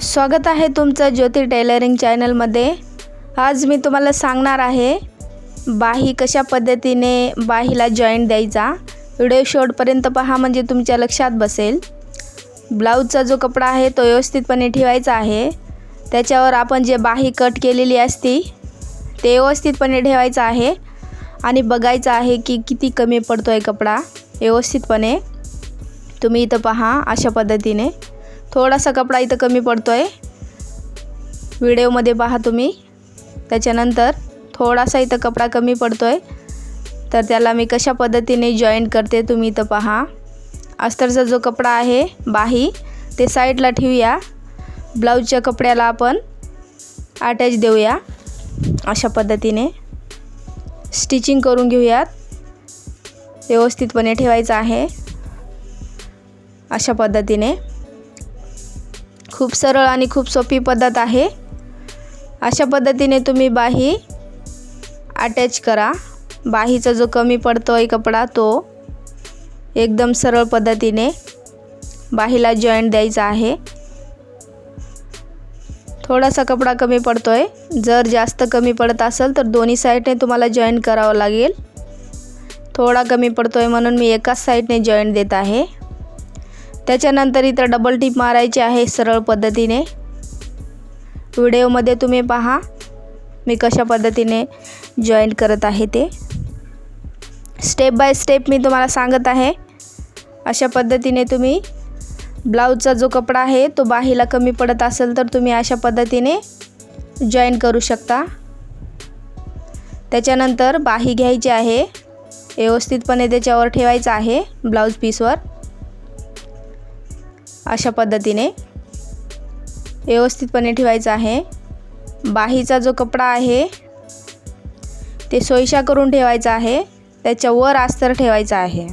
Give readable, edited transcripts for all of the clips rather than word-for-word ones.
स्वागत आहे तुमचं ज्योती टेलरिंग चॅनलमध्ये। आज मी तुम्हाला सांगणार आहे बाही कशा पद्धतीने बाहीला जॉईंट द्यायचा। व्हिडिओ शेवटपर्यंत पहा म्हणजे तुमच्या लक्षात बसेल। ब्लाउजचा जो कपडा आहे तो व्यवस्थितपणे ठेवायचा आहे। त्याच्यावर आपण जे बाही कट केलेली असती ते व्यवस्थितपणे ठेवायचा आहे आणि बघायचं आहे की किती कमी पडतोय कपडा। व्यवस्थितपणे तुम्ही इथं पहा, अशा पद्धतीने थोडासा कपडा इथं कमी पडतोय, व्हिडिओमध्ये पहा तुम्ही। त्याच्यानंतर थोडासा इथं कपडा कमी पडतोय, तर त्याला मी कशा पद्धतीने जॉईंट करते तुम्ही इथं पहा। अस्तरचा जो कपडा आहे बाही ते साईडला ठेवूया, ब्लाउजच्या कपड्याला आपण अटॅच देऊया। अशा पद्धतीने स्टिचिंग करून घेऊयात, व्यवस्थितपणे ठेवायचं आहे। अशा पद्धतीने खूप सरळ आणि खूप सोपी पद्धत आहे। अशा पद्धतीने तुम्ही बाही अटॅच करा। बाहीचा जो कमी पडतोय कपडा तो एकदम सरळ पद्धतीने बाहीला जॉईंट द्यायचा आहे। थोडासा कपडा कमी पडतोय, जर जास्त कमी पडत असेल तर दोन्ही साईडने तुम्हाला जॉईंट करावं लागेल। थोडा कमी पडतोय म्हणून मी एकाच साईडने जॉईंट देत आहे। त्याच्यानंतर इथं डबल टिप मारायची आहे सरळ पद्धतीने। व्हिडिओमध्ये तुम्ही पहा मी कशा पद्धतीने जॉईंट करत आहे ते। स्टेप बाय स्टेप मी तुम्हाला सांगत आहे। अशा पद्धतीने तुम्ही ब्लाउजचा जो कपडा आहे तो बाहीला कमी पडत असेल तर तुम्ही अशा पद्धतीने जॉईंट करू शकता। त्याच्यानंतर बाही घ्यायची आहे, व्यवस्थितपणे त्याच्यावर ठेवायचं आहे ब्लाउज पीसवर। अशा पद्धतीने व्यवस्थितपणे ठेवायचं आहे। बाहीचा जो कपडा आहे ते सोयीशा करून ठेवायचा आहे, त्याच्यावर अस्तर ठेवायचा आहे।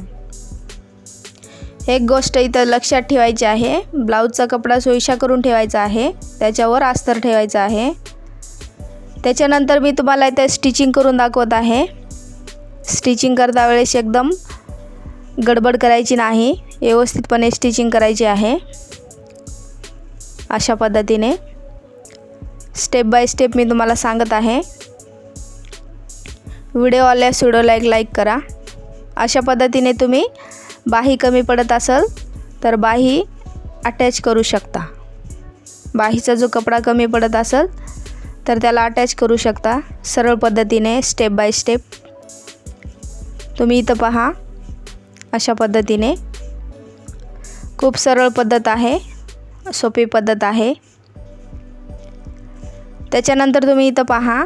एक गोष्ट इथं लक्षात ठेवायची आहे, ब्लाउजचा कपडा सोयीशा करून ठेवायचा आहे, त्याच्यावर अस्तर ठेवायचा आहे। त्याच्यानंतर मी तुम्हाला इथे स्टिचिंग करून दाखवत आहे। स्टिचिंग करता वेळेस एकदम गडबड करायची नाही, व्यवस्थितपणे स्टिचिंग करायची आहे। अशा पद्धतीने स्टेप बाय स्टेप मी तुम्हाला सांगत आहे। व्हिडिओ आल्यास व्हिडिओला एक लाईक करा। अशा पद्धतीने तुम्ही बाही कमी पडत असेल तर बाही अटॅच करू शकता। बाहीचा जो कपडा कमी पडत असेल तर त्याला अटॅच करू शकता सरळ पद्धतीने स्टेप बाय स्टेप। तुम्ही इथं पहा, अशा पद्धतीने खूप सरळ पद्धत आहे, सोपी पद्धत आहे। त्याच्यानंतर तुम्ही इथं पहा,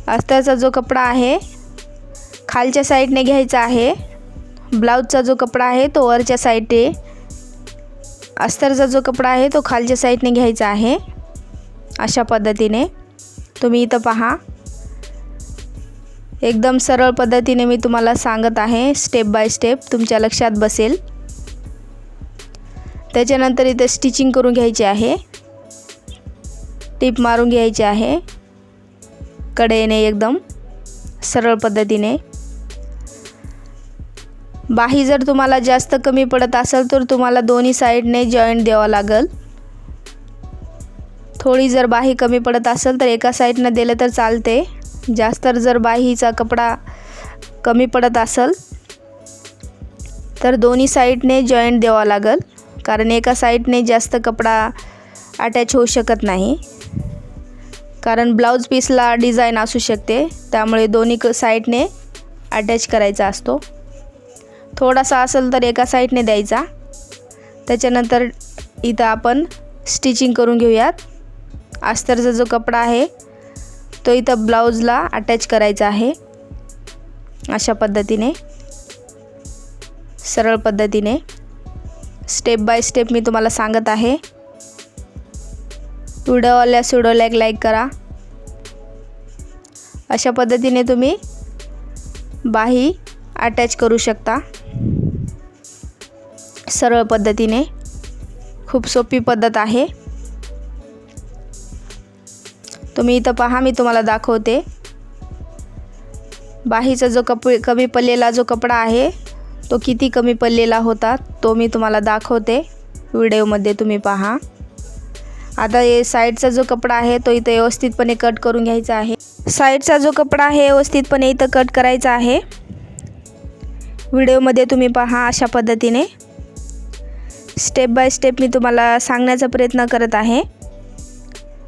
अस्तरचा जो कपडा आहे खालच्या साईडने घ्यायचा आहे, ब्लाउजचा जो कपडा आहे तो वरच्या साईडने, अस्तरचा जो कपडा आहे तो खालच्या साईडने घ्यायचा आहे। अशा पद्धतीने तुम्ही इथं पहा, एकदम सरळ पद्धतीने मी तुम्हाला सांगत आहे, स्टेप बाय स्टेप तुमच्या लक्षात बसेल। त्याच्यानंतर इथे स्टिचिंग करून घ्यायची आहे, टिप मारून घ्यायची आहे कडेने एकदम सरळ पद्धतीने। बाही जर तुम्हाला जास्त कमी पडत असेल तर तुम्हाला दोन्ही साईडने जॉईंट द्यावा लागेल। थोडी जर बाही कमी पडत असेल तर एका साईडने दिलं तर चालते। जास्त जर बाहीचा कपडा कमी पडत असेल तर दोन्ही साईडने जॉईंट द्यावा लागेल, कारण एका साईडने जास्त कपडा अटॅच होऊ शकत नाही, कारण ब्लाउज पीसला डिझाईन असू शकते, त्यामुळे दोन्ही साईडने अटॅच करायचा असतो। थोडासा असेल तर एका साईडने द्यायचा। त्याच्यानंतर इथं आपण स्टिचिंग करून घेऊयात। अस्तरचा जो कपडा आहे तो इथं ब्लाउजला अटॅच करायचा आहे। अशा पद्धतीने सरळ पद्धतीने स्टेप बाय स्टेप मी तुम्हाला सांगत आहे। व्हिडिओ आल्यास व्हिडिओला एक लाईक करा। अशा पद्धतीने तुम्ही बाही अटॅच करू शकता सरळ पद्धतीने। खूप सोपी पद्धत आहे। तुम्ही इथं पहा, मी तुम्हाला दाखवते। बाहीचा जो कमी पडलेला जो कपडा आहे तो किती कमी पडलेला होता तो मी तुम्हाला दाखवते व्हिडिओमध्ये, तुम्ही पहा। आता हे साईडचा जो कपडा आहे तो इथं व्यवस्थितपणे कट करून घ्यायचा आहे. साईडचा जो कपडा आहे व्यवस्थितपणे इथं कट करायचा आहे. व्हिडिओमध्ये तुम्ही पहा अशा पद्धतीने स्टेप बाय स्टेप मी तुम्हाला सांगण्याचा प्रयत्न करत आहे.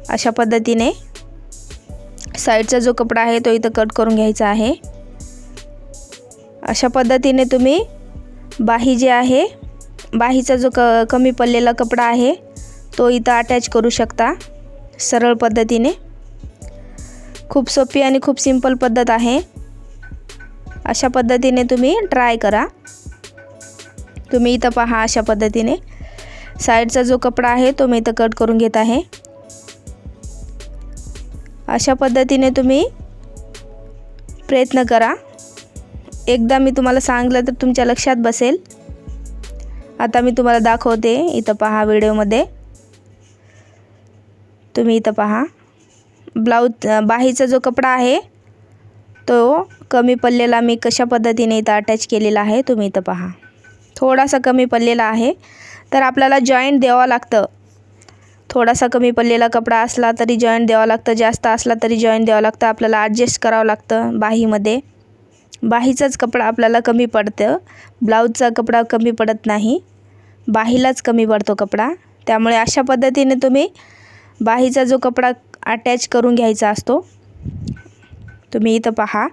अशा पद्धतीने साईडचा जो कपडा आहे तो इथं कट करून घ्यायचा आहे. अशा पद्धतीने तुम्ही बाही जे आहे, बाहीचा जो कमी पडलेला कपडा आहे तो इथं अटॅच करू शकता सरळ पद्धतीने. खूप सोपी आणि खूप सिंपल पद्धत आहे. अशा पद्धतीने तुम्ही ट्राय करा. तुम्ही इथं पहा अशा पद्धतीने साईडचा जो कपडा आहे तो मी इथं कट करून घेत आहे. अशा पद्धतीने तुम्ही प्रयत्न करा. एकदा मी तुम्हाला सांगितलं तर तुमच्या लक्षात बसेल. आता मी तुम्हाला दाखवते. इथं पहा व्हिडिओमध्ये तुम्ही इथं पहा ब्लाऊज बाहीचा जो कपडा आहे तो कमी पडलेला मी कशा पद्धतीने इथं अटॅच केलेला आहे तुम्ही इथं पहा. थोडासा कमी पडलेला आहे तर आपल्याला जॉईंट द्यावं लागतं. थोडासा कमी पडलेला कपडा असला तरी जॉईंट द्यावं लागतं, जास्त असला तरी जॉईंट द्यावं लागतं. आपल्याला ॲडजस्ट करावं लागतं बाहीमध्ये. बाहीचाच कपडा आपल्याला कमी पडतं, ब्लाऊजचा कपडा कमी पडत नाही, बाहीलाच कमी पडतो कपडा. त्यामुळे अशा पद्धतीने तुम्ही बाहीचा जो कपडा अटॅच करून घ्यायचा असतो. तुम्ही इथं पहा.